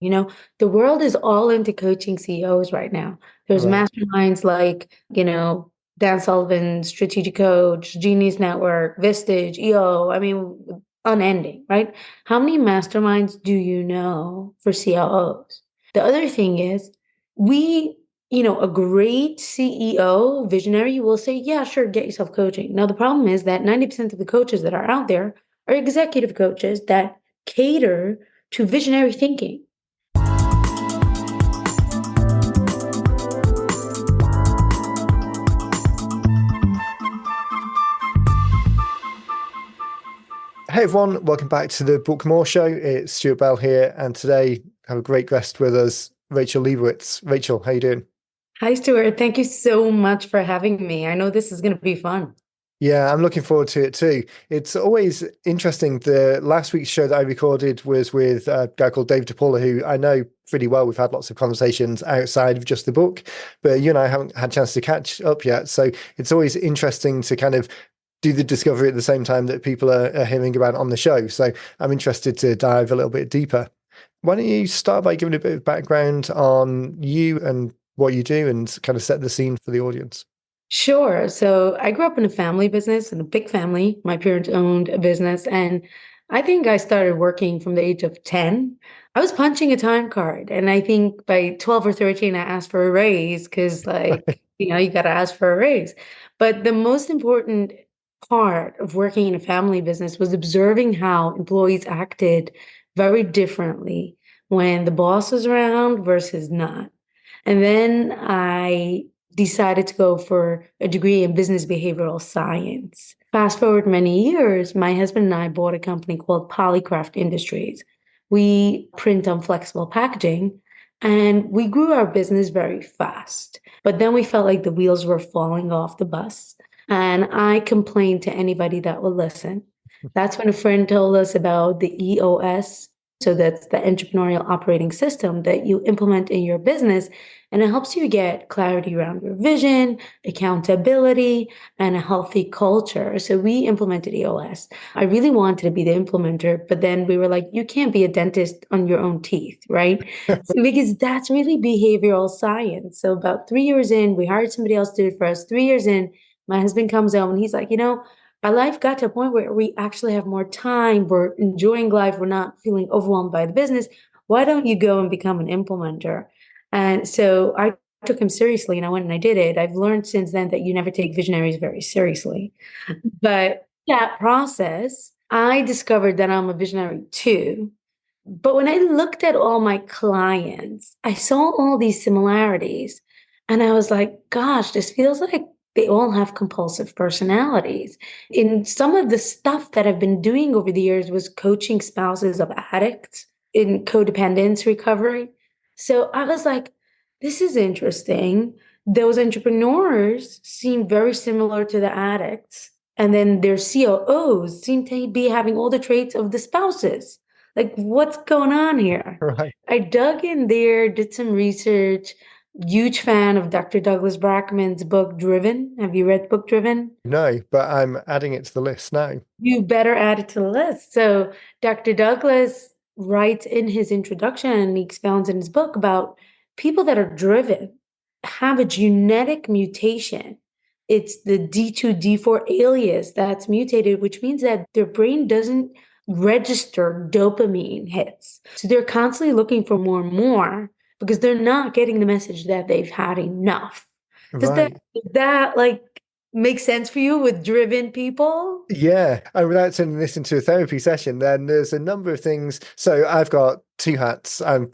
The world is all into coaching CEOs right now. There's Right. masterminds like, Dan Sullivan, Strategic Coach, Genius Network, Vistage, EO. I mean, unending, right? How many masterminds do you know for COOs? The other thing is, a great CEO, visionary will say, yeah, sure, get yourself coaching. Now, the problem is that 90% of the coaches that are out there are executive coaches that cater to visionary thinking. Hey everyone, welcome back to the Book More Show. It's Stuart Bell here, and today I have a great guest with us, Rachel Lebowitz. Rachel, how you doing? Hi, Stuart. Thank you so much for having me. I know this is going to be fun. Yeah, I'm looking forward to it too. It's always interesting. The last week's show that I recorded was with a guy called Dave DePaula, who I know pretty well. We've had lots of conversations outside of just the book, but you and I haven't had a chance to catch up yet. So it's always interesting to kind of do the discovery at the same time that people are hearing about it on the show. So I'm interested to dive a little bit deeper. Why don't you start by giving a bit of background on you and what you do and kind of set the scene for the audience? Sure. So I grew up in a family business, in a big family. My parents owned a business, and I think I started working from the age of 10. I was punching a time card, and I think by 12 or 13, I asked for a raise because, you got to ask for a raise. But the most important part of working in a family business was observing how employees acted very differently when the boss was around versus not. And then I decided to go for a degree in business behavioral science. Fast forward many years, my husband and I bought a company called Polycraft Industries. We print on flexible packaging and we grew our business very fast. But then we felt like the wheels were falling off the bus. And I complained to anybody that would listen. That's when a friend told us about the EOS. So that's the entrepreneurial operating system that you implement in your business. And it helps you get clarity around your vision, accountability, and a healthy culture. So we implemented EOS. I really wanted to be the implementer, but then we were like, you can't be a dentist on your own teeth, right? So, because that's really behavioral science. So about 3 years in, we hired somebody else to do it for us. 3 years in, my husband comes home and he's like, our life got to a point where we actually have more time. We're enjoying life. We're not feeling overwhelmed by the business. Why don't you go and become an implementer? And so I took him seriously and I went and I did it. I've learned since then that you never take visionaries very seriously. But that process, I discovered that I'm a visionary too. But when I looked at all my clients, I saw all these similarities. And I was like, gosh, this feels like they all have compulsive personalities. In some of the stuff that I've been doing over the years was coaching spouses of addicts in codependence recovery. So I was like, this is interesting. Those entrepreneurs seem very similar to the addicts. And then their COOs seem to be having all the traits of the spouses. Like, what's going on here? Right. I dug in there, did some research. Huge fan of Dr. Douglas Brackman's book, Driven. Have you read the book Driven? No, but I'm adding it to the list now. You better add it to the list. So, Dr. Douglas writes in his introduction and he expounds in his book about people that are driven have a genetic mutation. It's the D2, D4 alias that's mutated, which means that their brain doesn't register dopamine hits. So they're constantly looking for more and more because they're not getting the message that they've had enough. Right. Does that like make sense for you with driven people? Yeah. And without turning this into a therapy session, then there's a number of things. So I've got two hats. I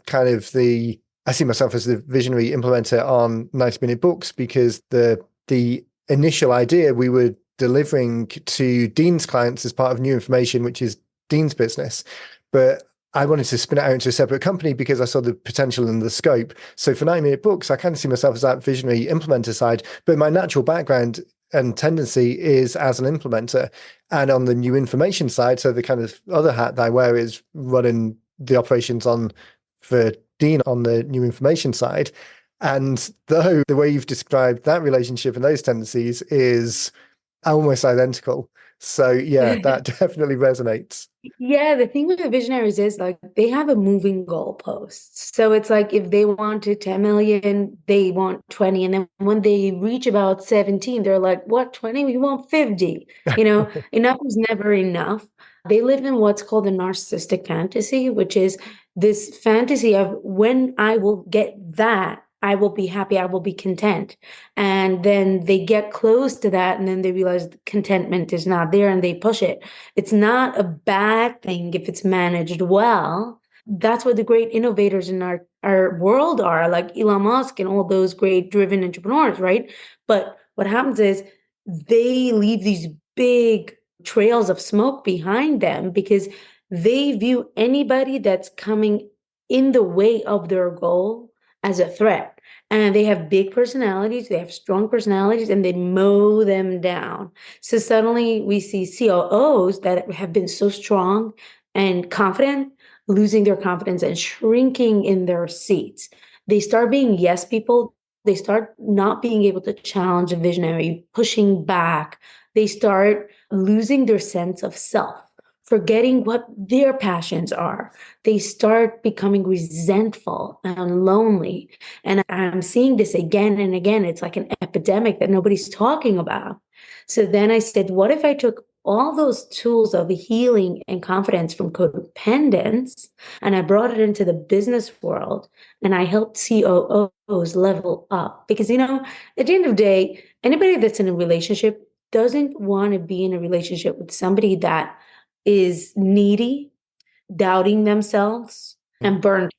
see myself as the visionary implementer on 90-minute books because the initial idea we were delivering to Dean's clients as part of new information, which is Dean's business. But I wanted to spin it out into a separate company because I saw the potential and the scope. So for 90-minute books, I kind of see myself as that visionary implementer side, but my natural background and tendency is as an implementer. And on the new information side, so the kind of other hat that I wear is running the operations on for Dean on the new information side. And the way you've described that relationship and those tendencies is almost identical. So yeah, that definitely resonates. Yeah, the thing with the visionaries is like they have a moving goalpost. So it's like if they wanted 10 million, they want 20. And then when they reach about 17, they're like, what, 20? We want 50. Enough is never enough. They live in what's called a narcissistic fantasy, which is this fantasy of when I will get that, I will be happy, I will be content. And then they get close to that, and then they realize contentment is not there and they push it. It's not a bad thing if it's managed well. That's what the great innovators in our world are, like Elon Musk and all those great driven entrepreneurs, right? But what happens is they leave these big trails of smoke behind them because they view anybody that's coming in the way of their goal as a threat. And they have big personalities, they have strong personalities, and they mow them down. So suddenly we see COOs that have been so strong and confident, losing their confidence and shrinking in their seats. They start being yes people. They start not being able to challenge a visionary, pushing back. They start losing their sense of self, forgetting what their passions are. They start becoming resentful and lonely. And I'm seeing this again and again. It's like an epidemic that nobody's talking about. So then I said, what if I took all those tools of healing and confidence from codependence and I brought it into the business world and I helped COOs level up? Because, at the end of the day, anybody that's in a relationship doesn't want to be in a relationship with somebody that is needy, doubting themselves, and burned,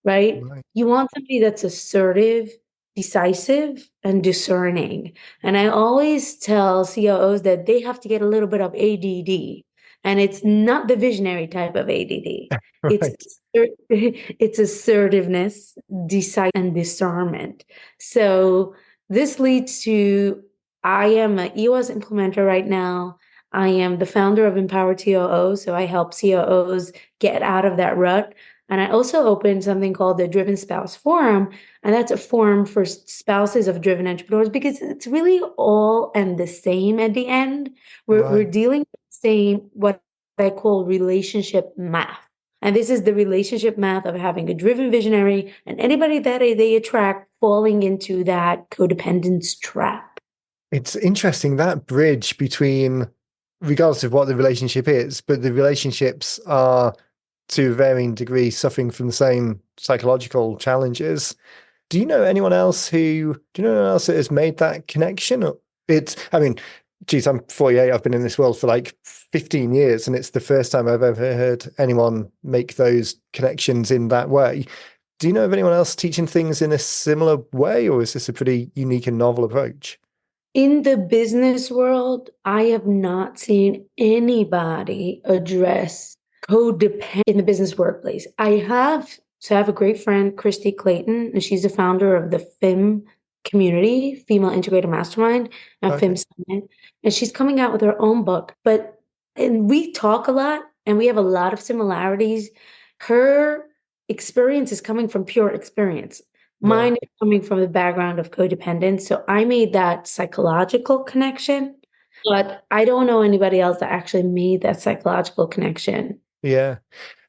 right? Right. You want somebody that's assertive, decisive, and discerning. And I always tell COOs that they have to get a little bit of ADD. And it's not the visionary type of ADD. It's Right. it's assertiveness, decisive, and discernment. So this leads to I am an EOS implementer right now. I am the founder of Empowered COO, so I help COOs get out of that rut. And I also opened something called the Driven Spouse Forum, and that's a forum for spouses of driven entrepreneurs because it's really all and the same at the end. We're Right. dealing with the same, what I call relationship math. And this is the relationship math of having a driven visionary and anybody that they attract falling into that codependence trap. It's interesting that bridge between, regardless of what the relationship is, but the relationships are to a varying degree suffering from the same psychological challenges. Do you know anyone else that has made that connection? I mean, geez, I'm 48. I've been in this world for like 15 years, and it's the first time I've ever heard anyone make those connections in that way. Do you know of anyone else teaching things in a similar way, or is this a pretty unique and novel approach? In the business world, I have not seen anybody address codependence in the business workplace. I have a great friend, Christy Clayton, and she's the founder of the FIM community, Female Integrator Mastermind, and FIM Okay. Summit. And she's coming out with her own book. And we talk a lot and we have a lot of similarities. Her experience is coming from pure experience. Right. Mine is coming from the background of codependence. So I made that psychological connection, but I don't know anybody else that actually made that psychological connection. Yeah.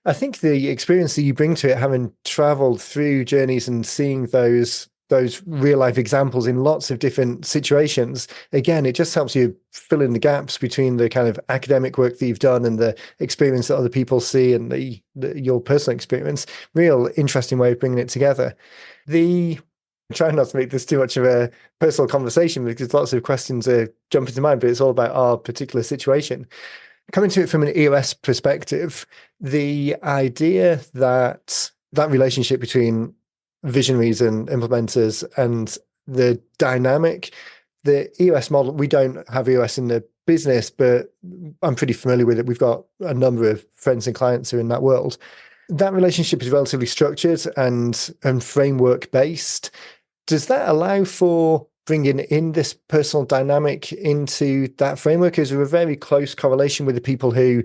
I think the experience that you bring to it, having traveled through journeys and seeing those real life examples in lots of different situations, again, it just helps you fill in the gaps between the kind of academic work that you've done and the experience that other people see and your personal experience. Real interesting way of bringing it together. I'm trying not to make this too much of a personal conversation because lots of questions are jumping to mind, but it's all about our particular situation. Coming to it from an EOS perspective, the idea that that relationship between visionaries and implementers and the dynamic, the EOS model, we don't have EOS in the business, but I'm pretty familiar with it. We've got a number of friends and clients who are in that world. That relationship is relatively structured and framework based. Does that allow for bringing in this personal dynamic into that framework? Is there a very close correlation with the people who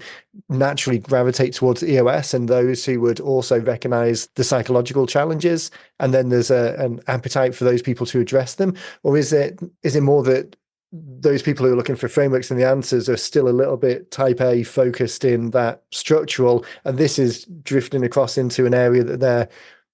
naturally gravitate towards EOS and those who would also recognize the psychological challenges? And then there's an appetite for those people to address them? Or is it more that those people who are looking for frameworks and the answers are still a little bit type A focused in that structural, and this is drifting across into an area that they're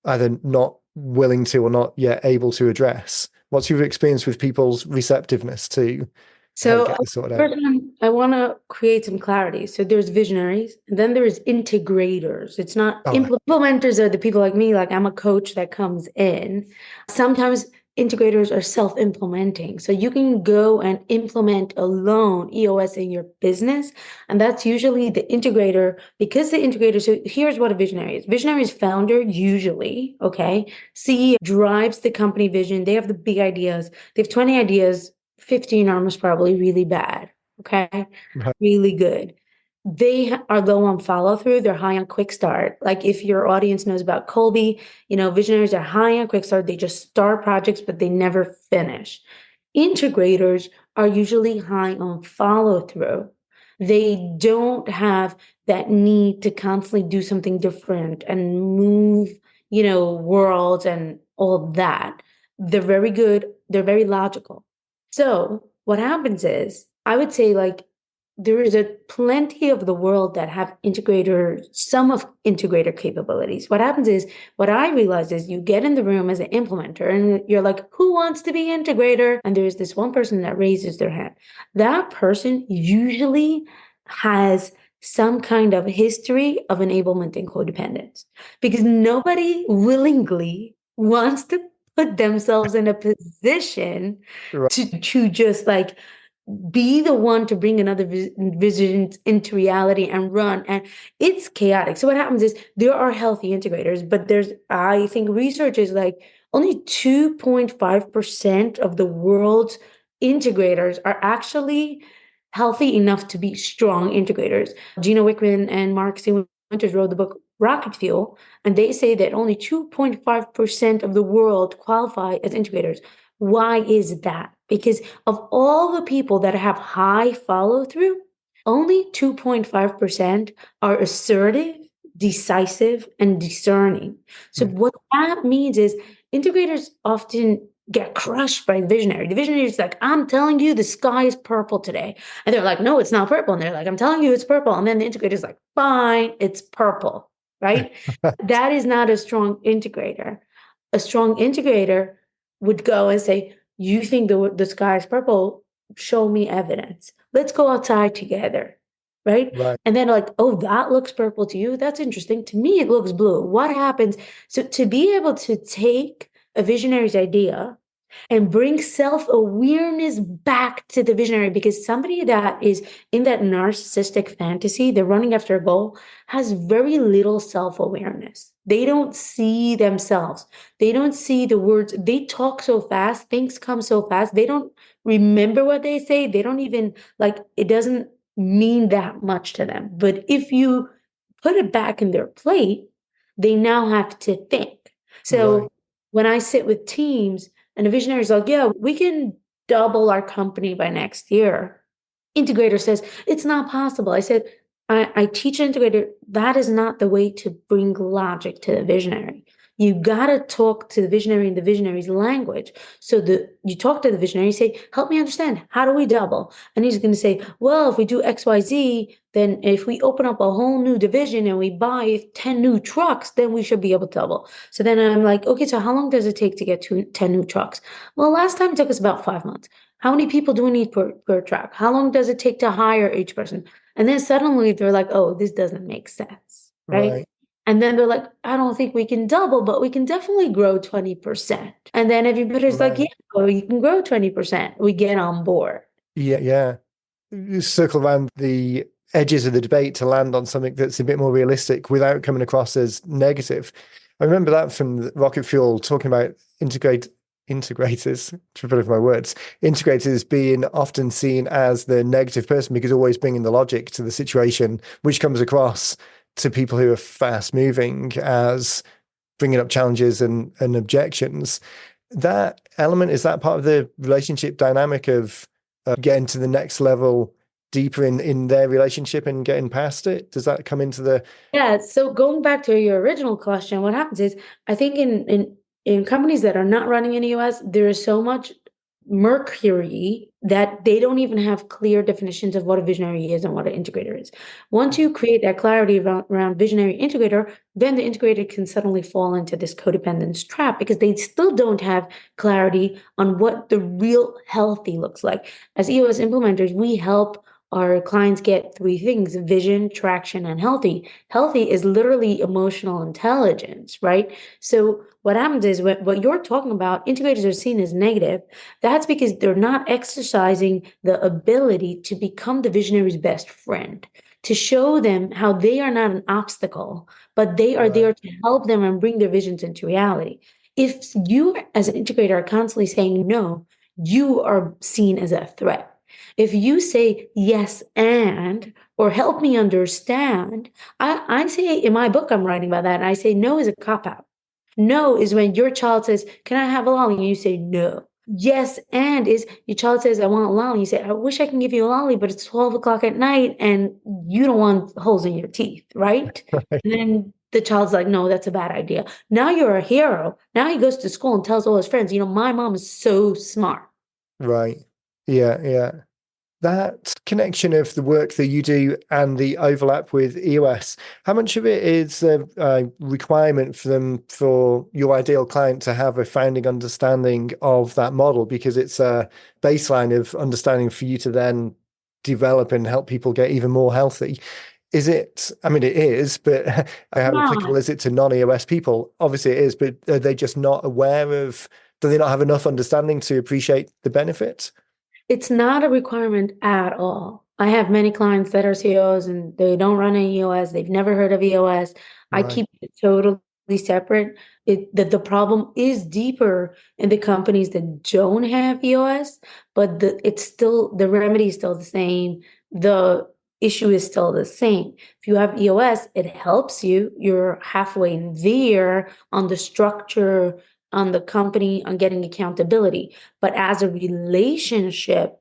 either not willing to or not yet able to address. What's your experience with people's receptiveness to how to So get this sorted out? first one, I want to create some clarity. So there's visionaries, and then there's integrators. It's not Oh, implementers are the people like me, like I'm a coach that comes in. Sometimes integrators are self-implementing. So you can go and implement alone EOS in your business. And that's usually the integrator, because the integrator, so here's what a visionary is. Visionary is founder, usually, okay? CEO drives the company vision. They have the big ideas. They have 20 ideas. 15 are most probably really bad. Okay. right, Really good. They are low on follow through. They're high on quick start. Like if your audience knows about Colby, visionaries are high on quick start. They just start projects, but they never finish. Integrators are usually high on follow through. They don't have that need to constantly do something different and move, worlds and all of that. They're very good. They're very logical. So what happens is, I would say like there is a plenty of the world that have some of integrator capabilities. What happens is, what I realize is you get in the room as an implementer and you're like, who wants to be integrator? And there's this one person that raises their hand. That person usually has some kind of history of enablement and codependence because nobody willingly wants to put themselves in a position right, to just like be the one to bring another vision into reality and run. And it's chaotic. So what happens is there are healthy integrators, but I think research is like only 2.5% of the world's integrators are actually healthy enough to be strong integrators. Gino Wickman and Mark C. Winters wrote the book Rocket Fuel, and they say that only 2.5% of the world qualify as integrators. Why is that? Because of all the people that have high follow through, only 2.5% are assertive, decisive, and discerning. So, mm, what that means is integrators often get crushed by the visionary. The visionary is like, I'm telling you the sky is purple today. And they're like, no, it's not purple. And they're like, I'm telling you it's purple. And then the integrator is like, fine, it's purple, right? That is not a strong integrator. A strong integrator would go and say, you think the sky is purple? Show me evidence. Let's go outside together. Right. right, And then like, oh, that looks purple to you. That's interesting. To me, it looks blue. What happens? So to be able to take a visionary's idea and bring self-awareness back to the visionary, because somebody that is in that narcissistic fantasy, they're running after a goal, has very little self-awareness. They don't see themselves. They don't see the words. They talk so fast, things come so fast. They don't remember what they say. They don't even like it doesn't mean that much to them. But if you put it back in their plate, they now have to think. So right, when I sit with teams, and the visionary is like, yeah, we can double our company by next year. Integrator says, it's not possible. I said, I teach an integrator, that is not the way to bring logic to the visionary. You got to talk to the visionary in the visionary's language. So you talk to the visionary, you say, help me understand, how do we double? And he's going to say, well, if we do XYZ, then if we open up a whole new division and we buy 10 new trucks, then we should be able to double. So then I'm like, okay, so how long does it take to get 10 new trucks? Well, last time it took us about 5 months. How many people do we need per truck? How long does it take to hire each person? And then suddenly they're like, oh, this doesn't make sense, right? right, And then they're like, I don't think we can double, but we can definitely grow 20%. And then everybody's like, yeah, right. well, you can grow 20%. We get on board. Yeah, yeah. You circle around the edges of the debate to land on something that's a bit more realistic without coming across as negative. I remember that from the Rocket Fuel talking about integrators, tripping over my words, integrators being often seen as the negative person because always bringing the logic to the situation, which comes across to people who are fast moving as bringing up challenges and objections. That element, is that part of the relationship dynamic of getting to the next level deeper in their relationship and getting past it? Does that come into the Yeah. So going back to your original question, what happens is I think in companies that are not running in the US, there is so much mercury that they don't even have clear definitions of what a visionary is and what an integrator is. Once you create that clarity around visionary integrator, then the integrator can suddenly fall into this codependence trap because they still don't have clarity on what the real healthy looks like. As EOS implementers, we help our clients get three things: vision, traction, and healthy. Healthy is literally emotional intelligence, right? So what happens is what you're talking about, integrators are seen as negative. That's because they're not exercising the ability to become the visionary's best friend, to show them how they are not an obstacle, but they are there Right. to help them and bring their visions into reality. If you, as an integrator, are constantly saying no, you are seen as a threat. If you say yes and or help me understand, I say in my book I'm writing about that, and I say no is a cop out. No is when your child says, "Can I have a lolly?" And you say no. Yes, and is your child says, "I want a lolly." You say, "I wish I can give you a lolly, but it's 12 o'clock at night and you don't want holes in your teeth," right? And then the child's like, "No, that's a bad idea." Now you're a hero. Now he goes to school and tells all his friends, "My mom is so smart." Right. Yeah, yeah. That connection of the work that you do and the overlap with EOS, how much of it is a requirement for them, for your ideal client to have a founding understanding of that model? Because it's a baseline of understanding for you to then develop and help people get even more healthy. Is it, I mean, it is, but how applicable Not. is it to non-EOS people? Obviously it is, but are they just not aware of, do they not have enough understanding to appreciate the benefits? It's not a requirement at all. I have many clients that are CEOs and they don't run an EOS. They've never heard of EOS. I Right, keep it totally separate. The problem is deeper in the companies that don't have EOS, but it's still, the remedy is still the same. The issue is still the same. If you have EOS, it helps you. You're halfway there on the structure, on the company, on getting accountability. But as a relationship,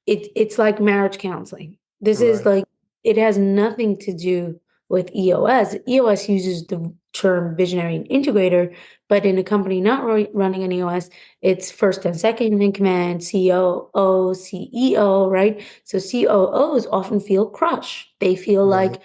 it's like marriage counseling. This is right, like, it has nothing to do with EOS. EOS uses the term visionary and integrator, but in a company not running an EOS, it's first and second in command, COO, CEO, right? So COOs often feel crushed. They feel right, like,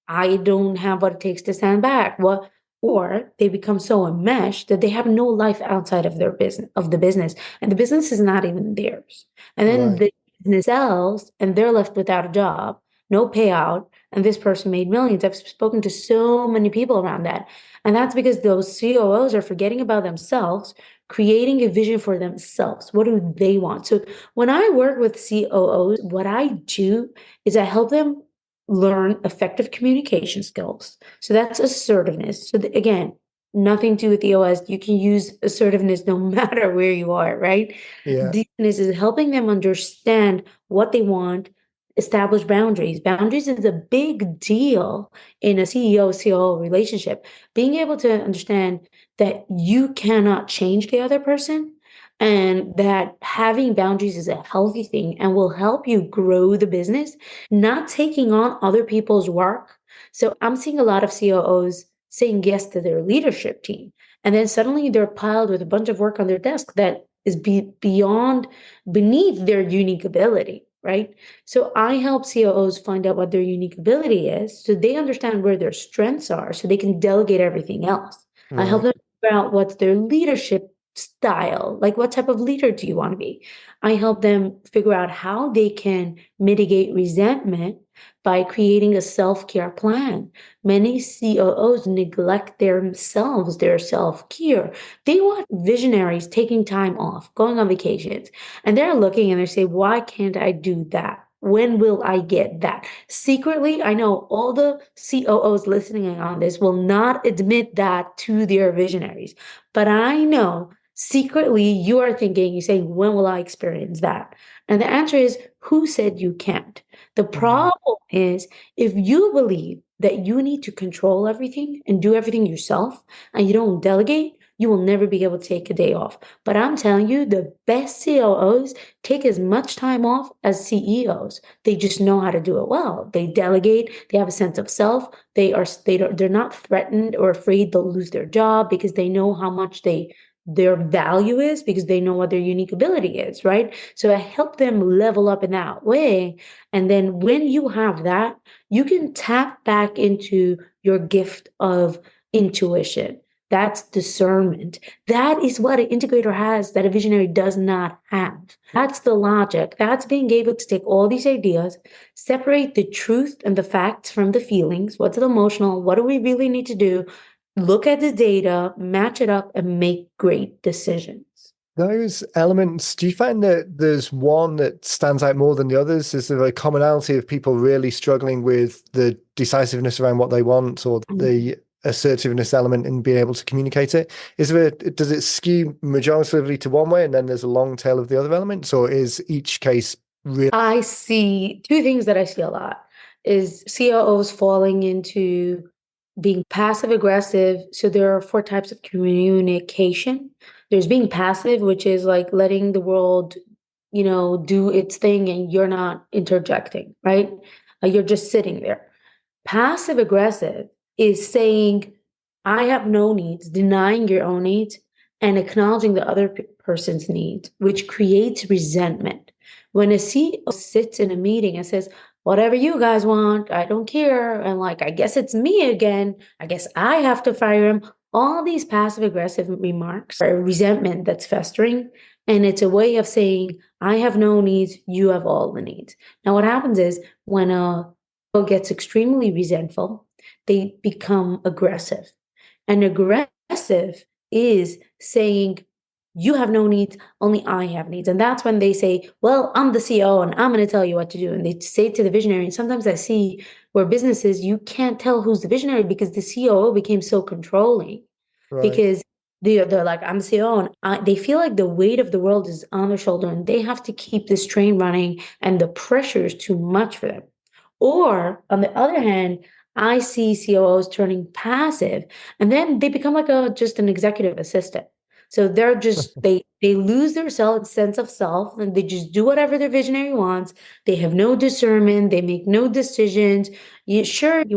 I don't have what it takes to stand back. What? Or they become so enmeshed that they have no life outside of their business, of the business, and the business is not even theirs. And then right. the business sells, and they're left without a job, no payout, and this person made millions. I've spoken to so many people around that, and that's because those COOs are forgetting about themselves, creating a vision for themselves. What do they want? So when I work with COOs, what I do is I help them learn effective communication skills. So that's assertiveness. So again, nothing to do with EOS. You can use assertiveness no matter where you are, right? Yeah, This is helping them understand what they want, establish boundaries. Boundaries is a big deal in a CEO COO relationship. Being able to understand that you cannot change the other person, and that having boundaries is a healthy thing and will help you grow the business, not taking on other people's work. So I'm seeing a lot of COOs saying yes to their leadership team. And then suddenly they're piled with a bunch of work on their desk that is beyond, beneath their unique ability, right? So I help COOs find out what their unique ability is so they understand where their strengths are so they can delegate everything else. I help right, them figure out what's their leadership style, like what type of leader do you want to be? I help them figure out how they can mitigate resentment by creating a self-care plan. Many COOs neglect themselves, their self-care. They want visionaries taking time off, going on vacations, and they're looking and they say, why can't I do that? When will I get that? Secretly, I know all the COOs listening on this will not admit that to their visionaries, but I know secretly you are thinking, you say, when will I experience that? And the answer is, who said you can't? The mm, problem is, if you believe that you need to control everything and do everything yourself and you don't delegate, you will never be able to take a day off. But I'm telling you, the best COOs take as much time off as CEOs. They just know how to do it well. They delegate, they have a sense of self. They're not threatened or afraid they'll lose their job because they know how much they their value is because they know what their unique ability is, right? So I help them level up in that way. And then when you have that, you can tap back into your gift of intuition. That's discernment. That is what an integrator has that a visionary does not have. That's the logic. That's being able to take all these ideas, separate the truth and the facts from the feelings. What's the emotional? What do we really need to do? Look at the data, match it up, and make great decisions. Those elements, do you find that there's one that stands out more than the others? Is there a commonality of people really struggling with the decisiveness around what they want, or the assertiveness element in being able to communicate it? Does it skew majoritively to one way and then there's a long tail of the other elements, or is each case really? I see two things that I see a lot is COOs falling into being passive aggressive. So there are four types of communication. There's being passive, which is like letting the world, do its thing and you're not interjecting, right? You're just sitting there. Passive aggressive is saying, I have no needs, denying your own needs and acknowledging the other person's needs, which creates resentment. When a CEO sits in a meeting and says, whatever you guys want, I don't care. And like, I guess it's me again. I guess I have to fire him. All these passive aggressive remarks are resentment that's festering. And it's a way of saying, I have no needs, you have all the needs. Now, what happens is when a gets extremely resentful, they become aggressive. And aggressive is saying, you have no needs, only I have needs. And that's when they say, well, I'm the CEO and I'm going to tell you what to do. And they say to the visionary, and sometimes I see where businesses, you can't tell who's the visionary because the COO became so controlling. Right. Because they're like, I'm the CEO, and they feel like the weight of the world is on their shoulder and they have to keep this train running and the pressure is too much for them. Or on the other hand, I see COOs turning passive and then they become like just an executive assistant. So they're just they lose their sense of self and they just do whatever their visionary wants. They have no discernment, they make no decisions. You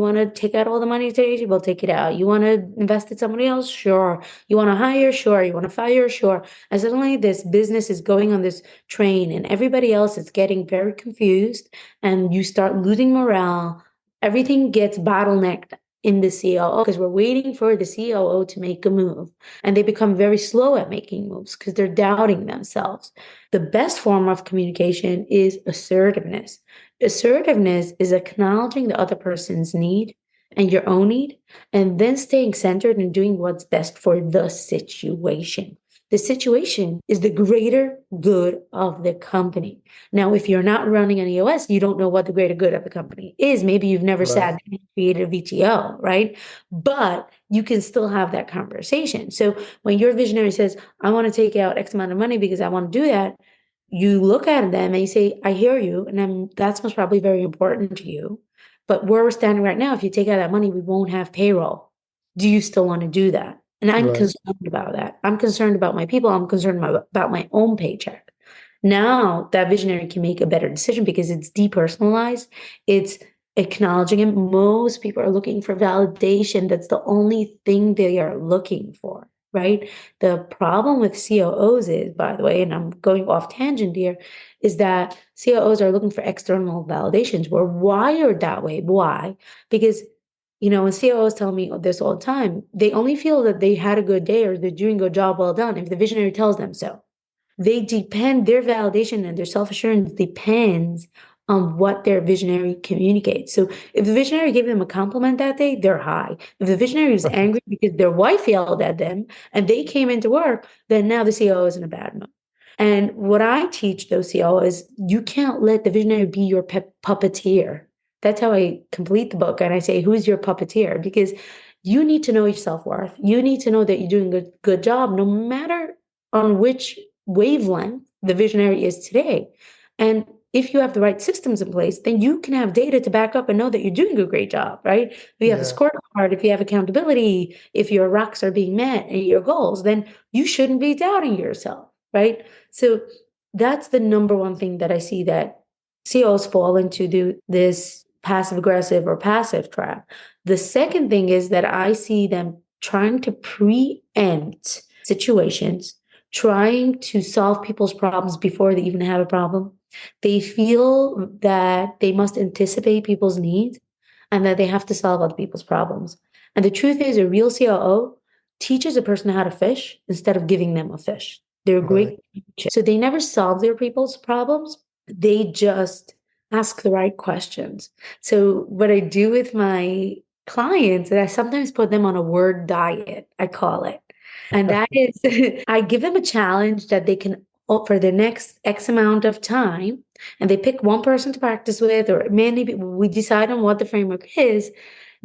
want to take out all the money today, we'll take it out. You want to invest in somebody else? Sure. You want to hire? Sure. You want to fire? Sure. And suddenly this business is going on this train and everybody else is getting very confused and you start losing morale. Everything gets bottlenecked in the COO because we're waiting for the COO to make a move. And they become very slow at making moves because they're doubting themselves. The best form of communication is assertiveness. Assertiveness is acknowledging the other person's need and your own need, and then staying centered and doing what's best for the situation. The situation is the greater good of the company. Now, if you're not running an EOS, you don't know what the greater good of the company is. Maybe you've never Right. sat and created a VTO, right? But you can still have that conversation. So when your visionary says, I want to take out X amount of money because I want to do that, you look at them and you say, I hear you. And that's most probably very important to you. But where we're standing right now, if you take out that money, we won't have payroll. Do you still want to do that? And I'm Right. concerned about that. I'm concerned about my people. I'm concerned about my own paycheck. Now that visionary can make a better decision because it's depersonalized. It's acknowledging it. Most people are looking for validation. That's the only thing they are looking for, right? The problem with COOs is, by the way, and I'm going off tangent here, is that COOs are looking for external validations. We're wired that way. Why? Because when COOs tell me this all the time, they only feel that they had a good day or they're doing a job well done if the visionary tells them so. Their validation and their self-assurance depends on what their visionary communicates. So if the visionary gave them a compliment that day, they're high. If the visionary is angry because their wife yelled at them and they came into work, then now the CEO is in a bad mood. And what I teach those CEOs is you can't let the visionary be your puppeteer. That's how I complete the book. And I say, who's your puppeteer? Because you need to know your self-worth. You need to know that you're doing a good job, no matter on which wavelength the visionary is today. And if you have the right systems in place, then you can have data to back up and know that you're doing a great job, right? If you have a scorecard, if you have accountability, if your rocks are being met and your goals, then you shouldn't be doubting yourself, right? So that's the number one thing that I see that CEOs fall into this passive aggressive or passive trap. The second thing is that I see them trying to preempt situations, trying to solve people's problems before they even have a problem. They feel that they must anticipate people's needs and that they have to solve other people's problems. And the truth is, a real COO teaches a person how to fish instead of giving them a fish. They're a Right. great teacher. So they never solve their people's problems. They just ask the right questions. So what I do with my clients is I sometimes put them on a word diet, I call it. And that is, I give them a challenge that they can, for the next X amount of time, and they pick one person to practice with, or maybe we decide on what the framework is.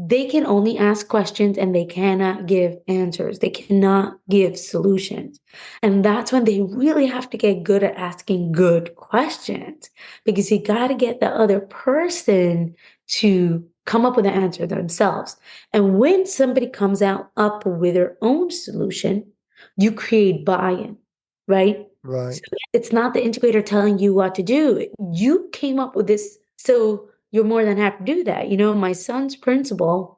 They can only ask questions and they cannot give answers. They cannot give solutions. And that's when they really have to get good at asking good questions, because you got to get the other person to come up with an answer themselves. And when somebody comes out up with their own solution, you create buy-in, right? So Right. it's not the integrator telling you what to do. You came up with this, so you're more than happy to do that. My son's principal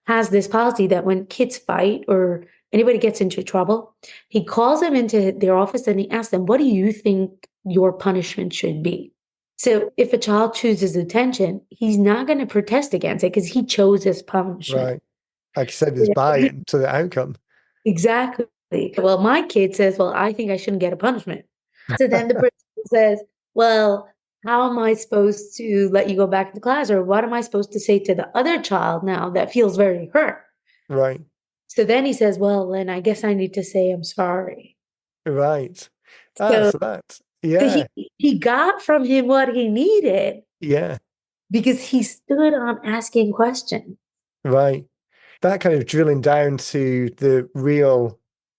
has this policy that when kids fight or anybody gets into trouble, he calls them into their office and he asks them, what do you think your punishment should be? So if a child chooses attention, he's not going to protest against it because he chose his punishment. Right. Like you said, there's buy-in to the outcome. Exactly. Well, my kid says, well, I think I shouldn't get a punishment. So then the principal says, well, how am I supposed to let you go back to class? Or what am I supposed to say to the other child now that feels very hurt? Right. So then he says, well, then I guess I need to say I'm sorry. Right. Ah, So, so that, so yeah, he got from him what he needed yeah, because he stood on asking questions. right. That kind of drilling down to the real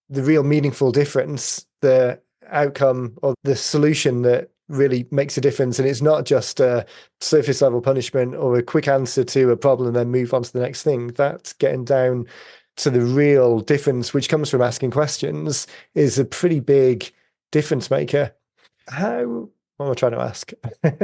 meaningful difference, the outcome or the solution that really makes a difference. And it's not just a surface level punishment or a quick answer to a problem and then move on to the next thing. That's getting down to the real difference, which comes from asking questions, is a pretty big difference maker. What am I trying to ask?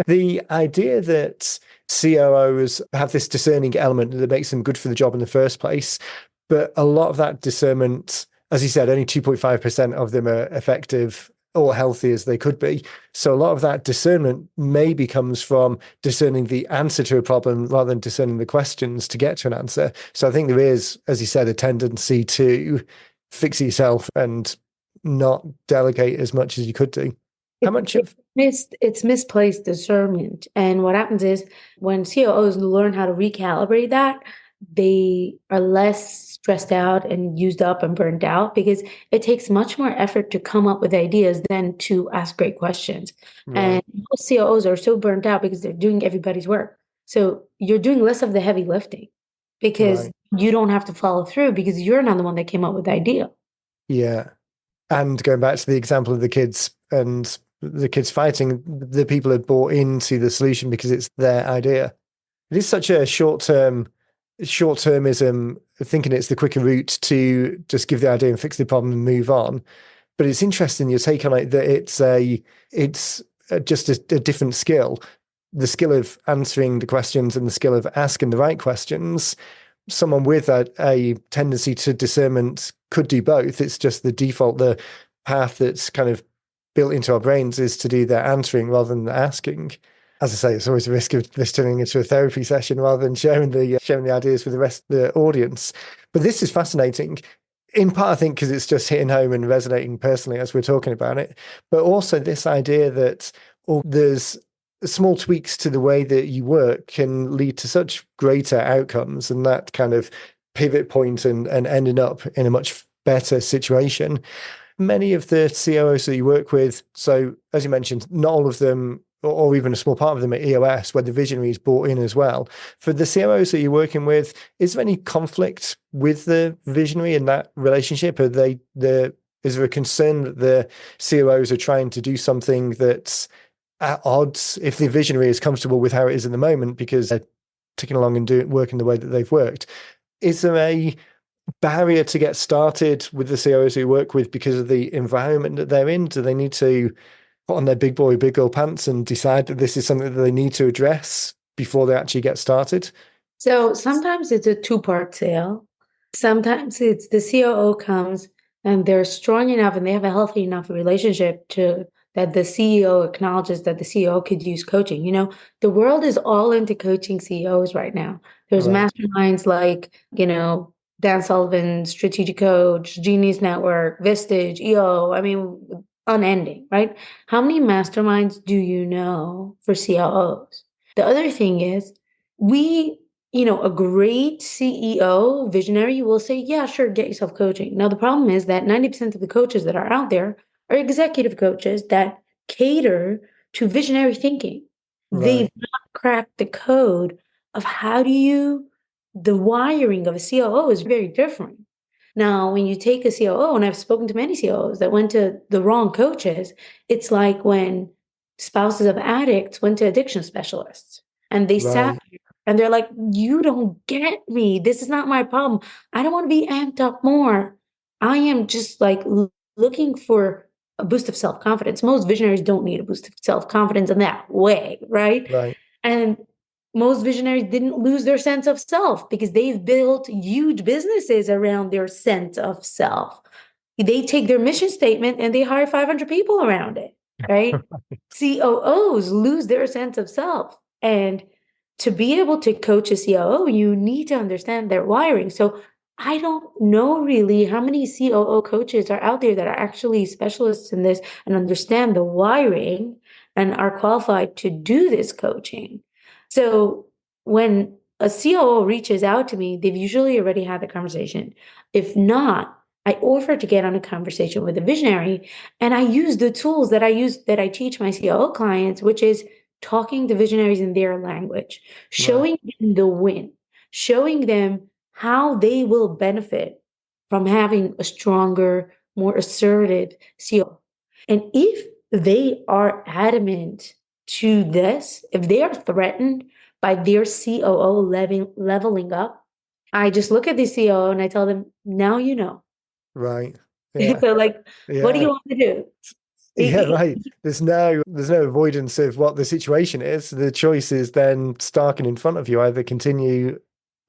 The idea that COOs have this discerning element that makes them good for the job in the first place, but a lot of that discernment, as you said, only 2.5% of them are effective or healthy as they could be. So a lot of that discernment maybe comes from discerning the answer to a problem rather than discerning the questions to get to an answer. So I think there is, as you said, a tendency to fix it yourself and not delegate as much as you could do. How much of It's misplaced discernment. And what happens is when COOs learn how to recalibrate that, they are less stressed out and used up and burnt out because it takes much more effort to come up with ideas than to ask great questions. And right, most COOs are so burnt out because they're doing everybody's work. So you're doing less of the heavy lifting because right, you don't have to follow through because you're not the one that came up with the idea. yeah. And going back to the example of the kids and the kids fighting, the people had bought into the solution because it's their idea. It is such a short termism, thinking it's the quicker route to just give the idea and fix the problem and move on. But it's interesting your take on it that it's just a different skill, the skill of answering the questions and the skill of asking the right questions. Someone with a tendency to discernment could do both. It's just the default, the path that's kind of built into our brains is to do the answering rather than the asking. As I say, it's always a risk of this turning into a therapy session rather than sharing the ideas with the rest of the audience. But this is fascinating. In part, I think, because it's just hitting home and resonating personally as we're talking about it, but also this idea that there's small tweaks to the way that you work can lead to such greater outcomes, and that kind of pivot point and ending up in a much better situation. Many of the COOs that you work with, so as you mentioned, not all of them, or even a small part of them, are EOS, where the Visionaries bought in as well. For the COOs that you're working with, is there any conflict with the Visionary in that relationship? Is there a concern that the COOs are trying to do something that's at odds if the Visionary is comfortable with how it is in the moment because they're ticking along and working the way that they've worked? Is there a barrier to get started with the COOs who work with because of the environment that they're in? Do they need to put on their big boy, big girl pants and decide that this is something that they need to address before they actually get started? So sometimes it's a two-part sale. Sometimes it's the COO comes and they're strong enough and they have a healthy enough relationship to that the CEO acknowledges that the CEO could use coaching. The world is all into coaching CEOs right now. There's Right. masterminds like, Dan Sullivan, Strategic Coach, Genius Network, Vistage, EO. I mean, unending, right? How many masterminds do you know for COOs? The other thing is, we a great CEO, visionary, will say, yeah, sure, get yourself coaching. Now, the problem is that 90% of the coaches that are out there are executive coaches that cater to visionary thinking. They've Right. not cracked the code of the wiring of a COO is very different. Now, when you take a COO, and I've spoken to many COOs that went to the wrong coaches, it's like when spouses of addicts went to addiction specialists and they sat Right. and they're like, you don't get me. This is not my problem. I don't want to be amped up more. I am just like looking for a boost of self confidence. Most visionaries don't need a boost of self confidence in that way, right? Right. And most visionaries didn't lose their sense of self because they've built huge businesses around their sense of self. They take their mission statement and they hire 500 people around it, right? COOs lose their sense of self. And to be able to coach a COO, you need to understand their wiring. So I don't know really how many COO coaches are out there that are actually specialists in this and understand the wiring and are qualified to do this coaching. So when a COO reaches out to me, they've usually already had the conversation. If not, I offer to get on a conversation with a visionary, and I use the tools that I teach my COO clients, which is talking to visionaries in their language, Right. showing them the win, showing them how they will benefit from having a stronger, more assertive COO. And if they are adamant to this, if they are threatened by their COO leveling up, I just look at the COO and I tell them, now you know. Right. Yeah. So like, what do Yeah. you want to do? Yeah, right. There's no avoidance of what the situation is. The choice is then stark and in front of you. Either continue,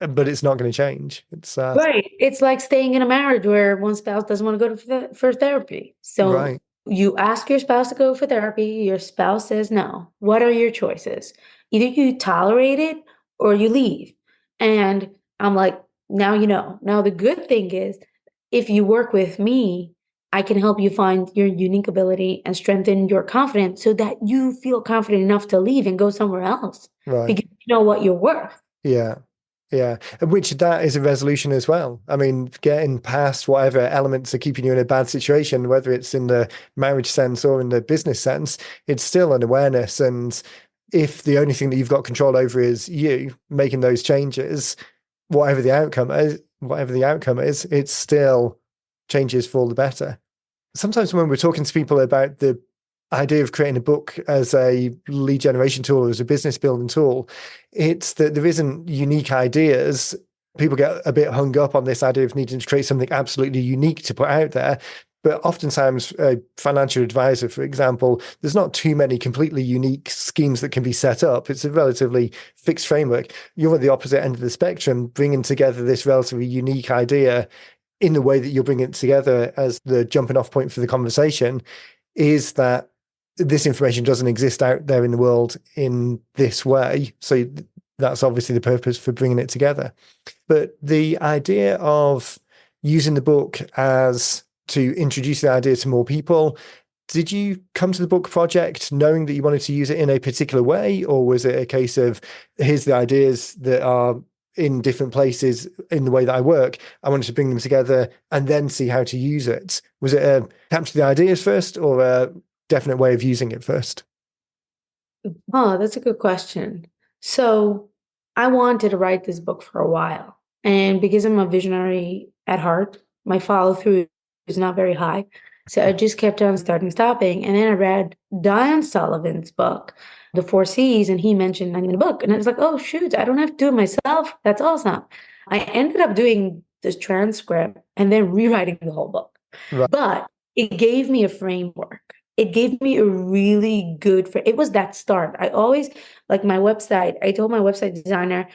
but it's not going to change. It's Right. It's like staying in a marriage where one spouse doesn't want to go for therapy. So right. you ask your spouse to go for therapy, your spouse says no. What are your choices? Either you tolerate it or you leave. And I'm like, now you know. Now the good thing is if you work with me, I can help you find your unique ability and strengthen your confidence so that you feel confident enough to leave and go somewhere else Right. because you know what you're worth. Yeah. Yeah. And which that is a resolution as well. I mean, getting past whatever elements are keeping you in a bad situation, whether it's in the marriage sense or in the business sense, it's still an awareness. And if the only thing that you've got control over is you making those changes, whatever the outcome is, it's still changes for the better. Sometimes when we're talking to people about the idea of creating a book as a lead generation tool or as a business building tool, it's that there isn't unique ideas. People get a bit hung up on this idea of needing to create something absolutely unique to put out there. But oftentimes, a financial advisor, for example, there's not too many completely unique schemes that can be set up. It's a relatively fixed framework. You're at the opposite end of the spectrum, bringing together this relatively unique idea in the way that you're bringing it together as the jumping off point for the conversation is that this information doesn't exist out there in the world in this way. So that's obviously the purpose for bringing it together. But the idea of using the book as to introduce the idea to more people, did you come to the book project knowing that you wanted to use it in a particular way? Or was it a case of here's the ideas that are in different places in the way that I work? I wanted to bring them together and then see how to use it. Was it a capture the ideas first or a definite way of using it first? Oh, that's a good question. So I wanted to write this book for a while. And because I'm a visionary at heart, my follow through is not very high. So I just kept on starting, stopping. And then I read Diane Sullivan's book, The Four C's, and he mentioned I'm in the book. And I was like, oh, shoot, I don't have to do it myself. That's awesome. I ended up doing this transcript and then rewriting the whole book. Right. But it gave me a framework. It gave me a really good it was that start. I always like my website. I told my website designer,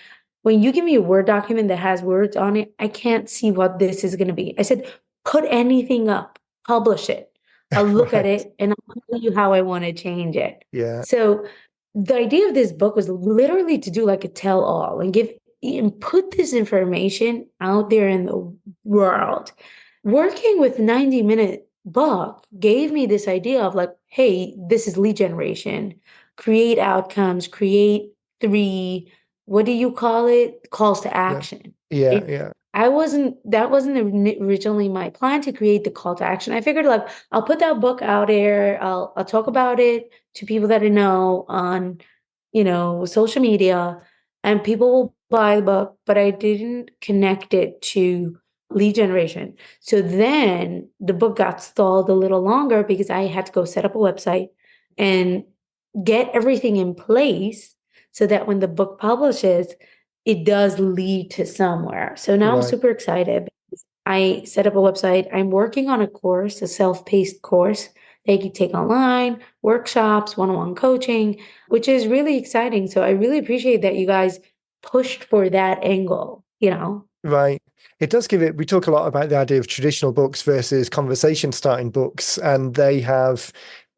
when you give me a Word document that has words on it, I can't see what this is going to be. I said, put anything up, publish it. I'll look at Right. it and I'll tell you how I want to change it. Yeah. So the idea of this book was literally to do like a tell all and give and put this information out there in the world. Working with 90-minute book gave me this idea of like, hey, this is lead generation, create outcomes, create three, what do you call it? Calls to Yeah. action. Yeah. It, Yeah. that wasn't originally my plan to create the call to action. I figured like I'll put that book out there. I'll talk about it to people that I know on, social media, and people will buy the book, but I didn't connect it to lead generation. So then the book got stalled a little longer because I had to go set up a website and get everything in place so that when the book publishes, it does lead to somewhere. So now I'm Right. super excited. I set up a website. I'm working on a course, a self-paced course that you can take online, workshops, one-on-one coaching, which is really exciting. So I really appreciate that you guys pushed for that angle. Right. It does give it, we talk a lot about the idea of traditional books versus conversation starting books, and they have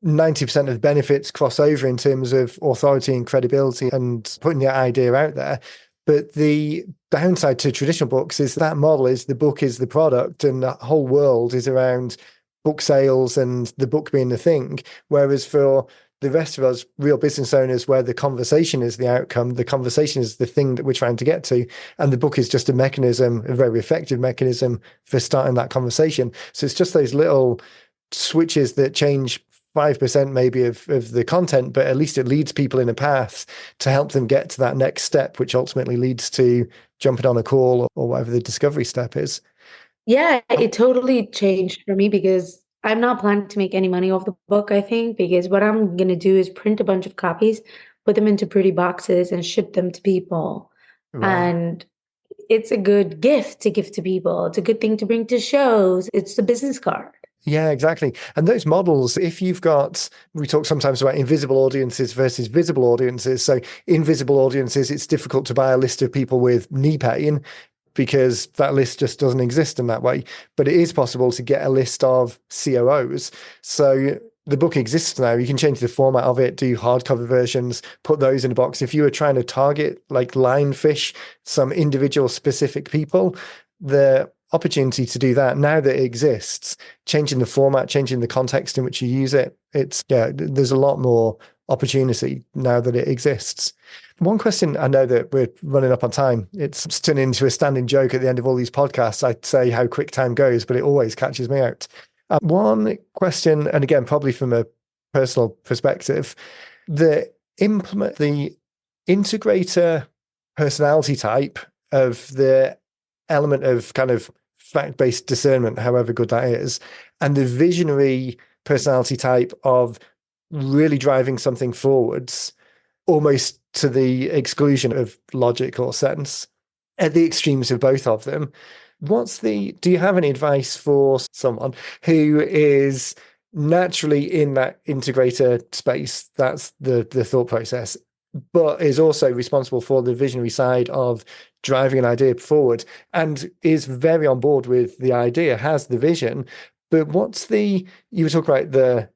90% of the benefits cross over in terms of authority and credibility and putting the idea out there. But the downside to traditional books is that model is the book is the product and the whole world is around book sales and the book being the thing. Whereas for the rest of us, real business owners, where the conversation is the outcome, the conversation is the thing that we're trying to get to. And the book is just a mechanism, a very effective mechanism for starting that conversation. So it's just those little switches that change 5% maybe of the content, but at least it leads people in a path to help them get to that next step, which ultimately leads to jumping on a call or whatever the discovery step is. Yeah, it totally changed for me because I'm not planning to make any money off the book, I think, because what I'm going to do is print a bunch of copies, put them into pretty boxes, and ship them to people. Right. And it's a good gift to give to people. It's a good thing to bring to shows. It's the business card. Yeah, exactly. And those models, if you've got, we talk sometimes about invisible audiences versus visible audiences. So, invisible audiences, it's difficult to buy a list of people with knee pain because that list just doesn't exist in that way. But it is possible to get a list of COOs. So, the book exists now. You can change the format of it, do hardcover versions, put those in a box. If you were trying to target like lionfish, some individual specific people, the opportunity to do that now that it exists, changing the format, changing the context in which you use it, there's a lot more opportunity now that it exists. One question, I know that we're running up on time. It's turning into a standing joke at the end of all these podcasts. I say how quick time goes, but it always catches me out. One question, and again, probably from a personal perspective, the integrator personality type of the element of kind of fact-based discernment, however good that is, and the visionary personality type of really driving something forwards, almost to the exclusion of logic or sense, at the extremes of both of them. Do you have any advice for someone who is naturally in that integrator space? That's the thought process, but is also responsible for the visionary side of driving an idea forward and is very on board with the idea, has the vision. But you were talking about the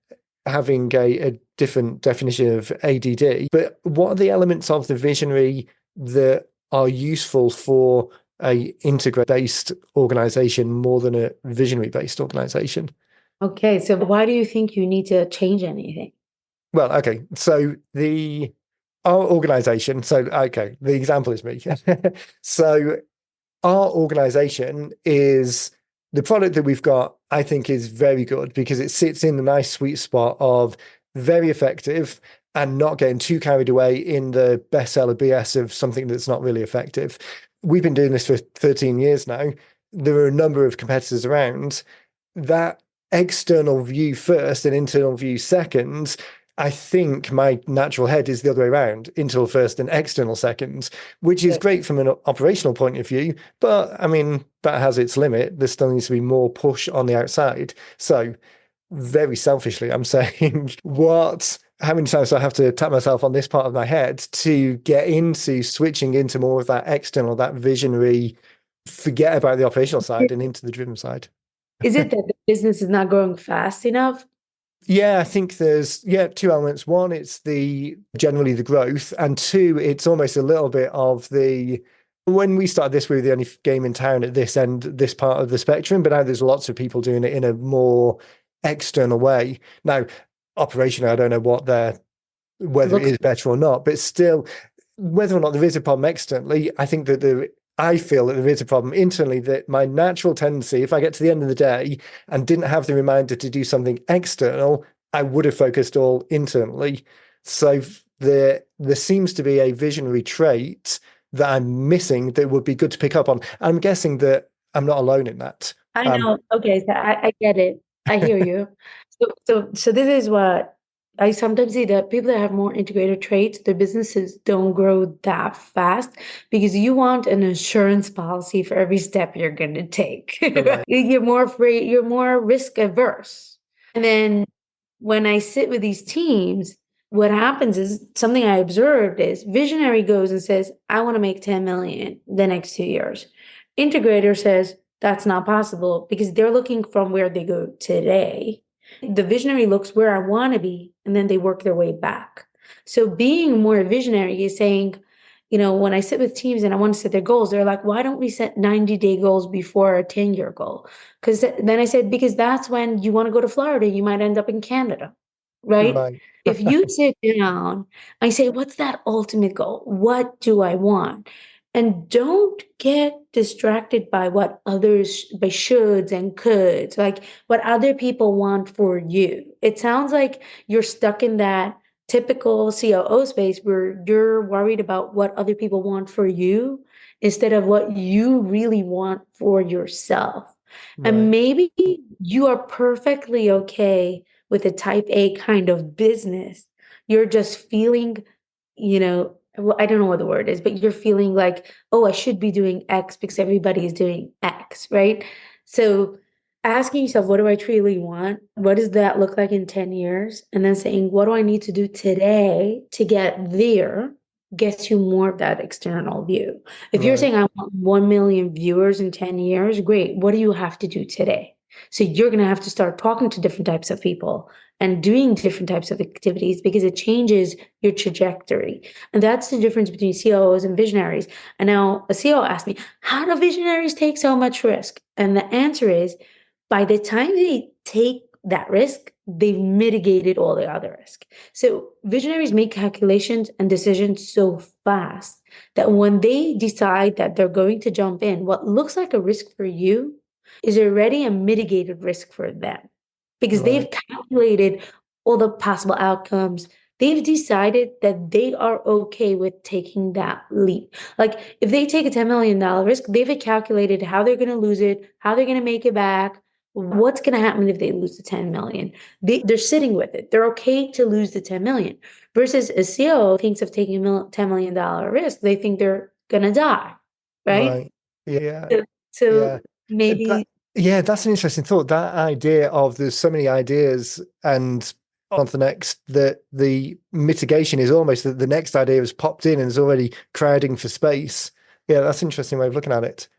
having a different definition of ADD, but what are the elements of the visionary that are useful for a integrator based organization more than a visionary based organization? Okay, so why do you think you need to change anything? Well, okay. So our organization, the example is me. So our organization is the product that we've got, I think, is very good because it sits in the nice sweet spot of very effective and not getting too carried away in the bestseller BS of something that's not really effective. We've been doing this for 13 years now. There are a number of competitors around. That external view first and internal view second, I think my natural head is the other way around, internal first and external second, which is great from an operational point of view. But I mean, that has its limit. There still needs to be more push on the outside. So, very selfishly, I'm saying, how many times do I have to tap myself on this part of my head to get into switching into more of that external, that visionary, forget about the operational side and into the driven side? Is it that the business is not growing fast enough? Yeah, I think there's two elements. One, it's the generally the growth, and two, it's almost a little bit of the when we started this, we were the only game in town at this end, this part of the spectrum, but now there's lots of people doing it in a more external way. Now, operationally, I don't know It whether it looks is better or not, but still, whether or not there is a problem externally, I think that I feel that there is a problem internally, that my natural tendency, if I get to the end of the day and didn't have the reminder to do something external, I would have focused all internally. So there seems to be a visionary trait that I'm missing that would be good to pick up on. I'm guessing that I'm not alone in that. I know. Okay, so I get it. I hear you. So this is what I sometimes see, that people that have more integrated traits, their businesses don't grow that fast because you want an insurance policy for every step you're going to take. Right, You're more afraid, you're more risk averse. And then when I sit with these teams, what happens is something I observed is visionary goes and says, I want to make 10 million the next 2 years. Integrator says, that's not possible because they're looking from where they go today. The visionary looks where I want to be, and then they work their way back. So being more visionary is saying, when I sit with teams and I want to set their goals, they're like, why don't we set 90-day goals before a 10-year goal? Because then I said, because that's when you want to go to Florida, you might end up in Canada, right? right, If you sit down, I say, what's that ultimate goal? What do I want? And don't get distracted by what others, by shoulds and coulds, like what other people want for you. It sounds like you're stuck in that typical COO space where you're worried about what other people want for you instead of what you really want for yourself. And right, maybe you are perfectly okay with a type A kind of business. You're just feeling, well, I don't know what the word is, but you're feeling like, oh, I should be doing X because everybody is doing X, right? So asking yourself, what do I truly want? What does that look like in 10 years? And then saying, what do I need to do today to get there? Gets you more of that external view. If you're right, saying I want 1 million viewers in 10 years, great. What do you have to do today? So you're going to have to start talking to different types of people and doing different types of activities because it changes your trajectory. And that's the difference between COOs and visionaries. And now a CEO asked me, how do visionaries take so much risk? And the answer is, by the time they take that risk, they've mitigated all the other risk. So visionaries make calculations and decisions so fast that when they decide that they're going to jump in, what looks like a risk for you is already a mitigated risk for them because they've right, calculated all the possible outcomes. They've decided that they are okay with taking that leap. Like if they take a $10 million risk, they've calculated how they're going to lose it, how they're going to make it back, what's going to happen if they lose the 10 million. They're sitting with it. They're okay to lose the 10 million versus a CEO thinks of taking a $10 million risk. They think they're going to die, right? right. Yeah, So yeah. maybe Yeah, that's an interesting thought. That idea of there's so many ideas and on to the next, that the mitigation is almost that the next idea has popped in and is already crowding for space. Yeah, that's an interesting way of looking at it.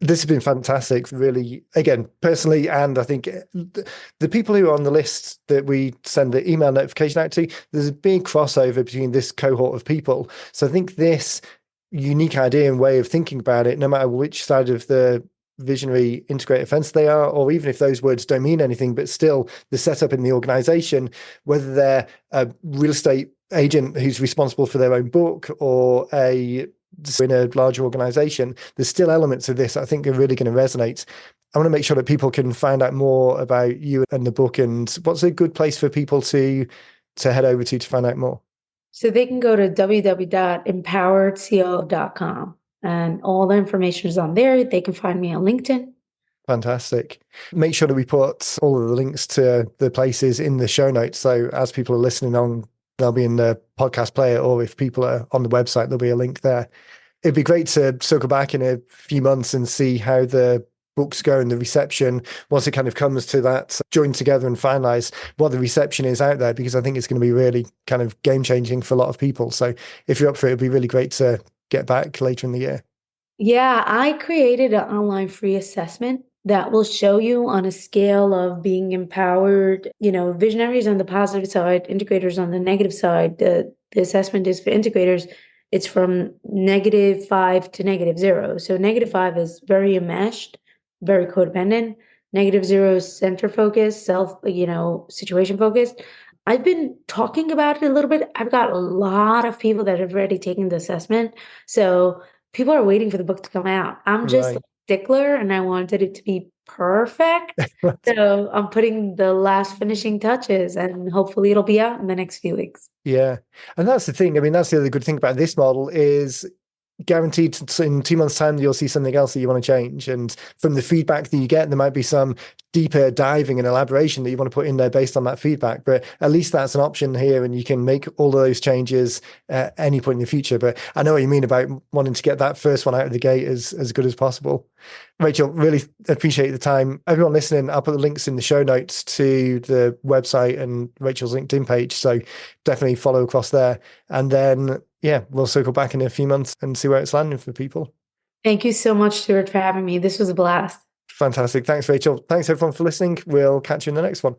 This has been fantastic, really, again, personally, and I think the people who are on the list that we send the email notification out to, there's a big crossover between this cohort of people. So I think this unique idea and way of thinking about it, no matter which side of the visionary integrated fence they are, or even if those words don't mean anything, but still the setup in the organization, whether they're a real estate agent who's responsible for their own book or in a larger organization, there's still elements of this I think are really going to resonate. I want to make sure that people can find out more about you and the book, and what's a good place for people to head over to find out more. so they can go to www.empoweredco.com and all the information is on there. They can find me on LinkedIn. Fantastic. Make sure that we put all of the links to the places in the show notes. So as people are listening on, they'll be in the podcast player, or if people are on the website, there'll be a link there. It'd be great to circle back in a few months and see how the books go and the reception once it kind of comes to that join together and finalize what the reception is out there, because I think it's going to be really kind of game changing for a lot of people. So if you're up for it, it'd be really great to get back later in the year. Yeah, I created an online free assessment that will show you on a scale of being empowered, visionaries on the positive side, integrators on the negative side. The assessment is for integrators, it's from -5 to -0. So -5 is very enmeshed, very codependent. -0 is center focused, self, situation focused. I've been talking about it a little bit. I've got a lot of people that have already taken the assessment. So people are waiting for the book to come out. I'm just a Right. stickler and I wanted it to be perfect. So I'm putting the last finishing touches and hopefully it'll be out in the next few weeks. Yeah. And that's the thing. I mean, that's the other good thing about this model is guaranteed in 2 months' time you'll see something else that you want to change. And from the feedback that you get, there might be some deeper diving and elaboration that you want to put in there based on that feedback. But at least that's an option here, and you can make all of those changes at any point in the future. But I know what you mean about wanting to get that first one out of the gate as good as possible. Rachel, really appreciate the time. Everyone listening, I'll put the links in the show notes to the website and Rachel's LinkedIn page. So definitely follow across there. And then, yeah, we'll circle back in a few months and see where it's landing for people. Thank you so much, Stuart, for having me. This was a blast. Fantastic. Thanks, Rachel. Thanks, everyone, for listening. We'll catch you in the next one.